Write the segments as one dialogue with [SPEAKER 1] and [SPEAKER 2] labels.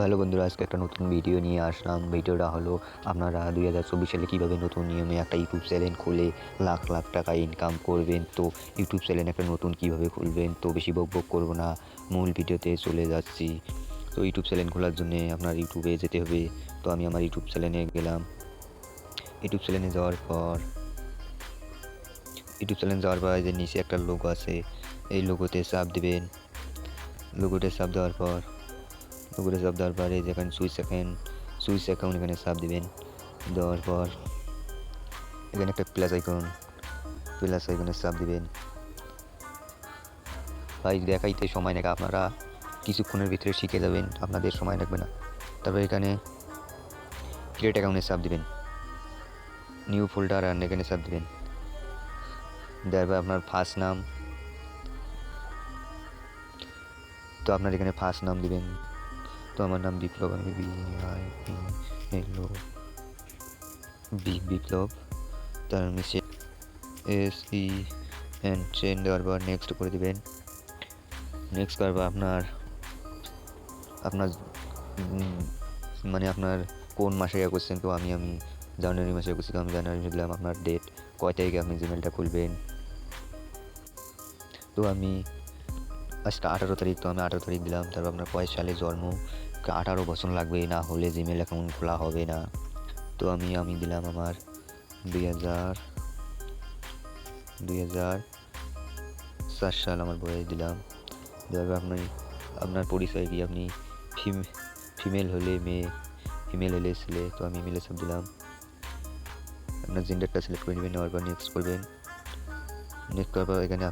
[SPEAKER 1] Hello বন্ধুরা, আজকে একটা নতুন ভিডিও নিয়ে আসলাম। ভিডিওটা হলো আপনারা 2024 সালে কীভাবে নতুন নিয়মে একটা ইউটিউব চ্যানেল খুলে লাখ লাখ টাকা ইনকাম করবেন। তো ইউটিউব চ্যানেল একটা নতুন কীভাবে খুলবেন, তো বেশি বকবক করবো না, মূল ভিডিওতে চলে যাচ্ছি। তো ইউটিউব চ্যানেল খোলার জন্যে আপনার ইউটিউবে যেতে হবে। তো আমি আমার ইউটিউব চ্যানেলে গেলাম। ইউটিউব চ্যানেলে যাওয়ার পর যে নিচে একটা লোগো আছে, এই লোগোতে চাপ দেবেন। লোগোতে চাপ দেওয়ার পর এই যেখানে সুইচ অ্যাকাউন্ট এখানে চাপ দিবেন। দেওয়ার পর এখানে একটা প্লাস আইকনে চাপ দিবেন। ভাই দেখাইতে সময় লাগে, আপনারা কিছুক্ষণের ভিতরে শিখে যাবেন, আপনাদের সময় লাগবে না। তারপর এখানে ক্রিয়েট অ্যাকাউন্টে চাপ দিবেন, নিউ ফোল্ডার আর এখানে চাপ দিবেন। দেওয়ার পর আপনার ফার্স্ট নাম, তো আপনার এখানে ফার্স্ট নাম দিবেন। তো আমার নাম বিপ্লব, আমি বিপ্লব। তার নিচে SEN দেওয়ার পর নেক্সট করে দিবেন। নেক্সট করার পর আপনার মানে আপনার কোন মাসে করছেন, তো আমি জানুয়ারি মাসে করছি, তো আমি জানুয়ারি মাসে দিলাম। আপনার ডেট কয় তারিখে আপনি জিমেলটা খুলবেন, তো আমি আজকে 18 তারিখ, তো আমি 18 তারিখ দিলাম। তারপর আপনার কয় সালে জন্ম, 18 বছর লাগবে, না হলে জিমেল অ্যাকাউন্ট খোলা হবে না। তো আমি দিলাম আমার 2004 সাল আমার বয়স দিলাম। দেওয়ার আপনি আপনার পরিচয় কি, আপনি ফিমেল হলে মেয়ে, ফিমেল হলে ছেলে, তো আমি মেলে সব দিলাম। আপনার জেন্ডারটা সিলেক্ট করে নেবেন। নেওয়ার পর নেক্সট করবেন। নেক্সট করার পর এখানে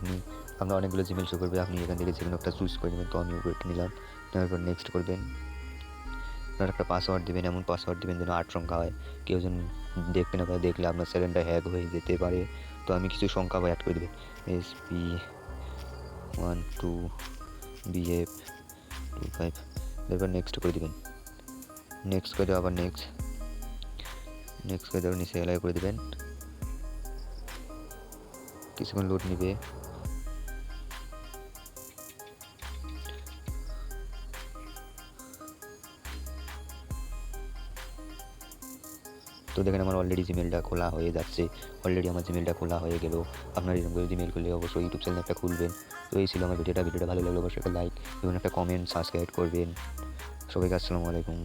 [SPEAKER 1] আপনার অনেকগুলো জিমেল শো করবে, আপনি এখান থেকে যে কোনো একটা চুজ করে নেবেন। তো আমি ওইটা নিলাম। নেওয়ার পর নেক্সট করবেন। আপনার একটা পাসওয়ার্ড দেবেন, এমন পাসওয়ার্ড দেবেন যেন 8 সংখ্যা হয়, কেউ যেন দেখতে না পারে, দেখলে আপনার চ্যানেলটা হ্যাক হয়ে যেতে পারে। তো আমি কিছু সংখ্যা অ্যাড করে দেবেন, SP12BF25। এরপর নেক্সট করে দেবেন। নেক্সট করে দেওয়া, আবার নেক্সট করে দেওয়ার নিচে অ্যালাউ করে দেবেন। কিছুক্ষণ লোড নিবে। তো দেখেন আমার অলরেডি জিমেলটা খোলা হয়ে যাচ্ছে। আমার জিমেলটা খোলা হয়ে গেল। আপনার এরকম করে জিমেল খুললে অবশ্যই ইউটিউব চ্যানেল একটা খুলবেন। তো এই ছিল আমার ভিডিওটা ভালো লাগলে অবশ্যই একটা লাইক এবং একটা কমেন্ট, সাবস্ক্রাইব করবেন। সবাইকে আসসালামু আলাইকুম।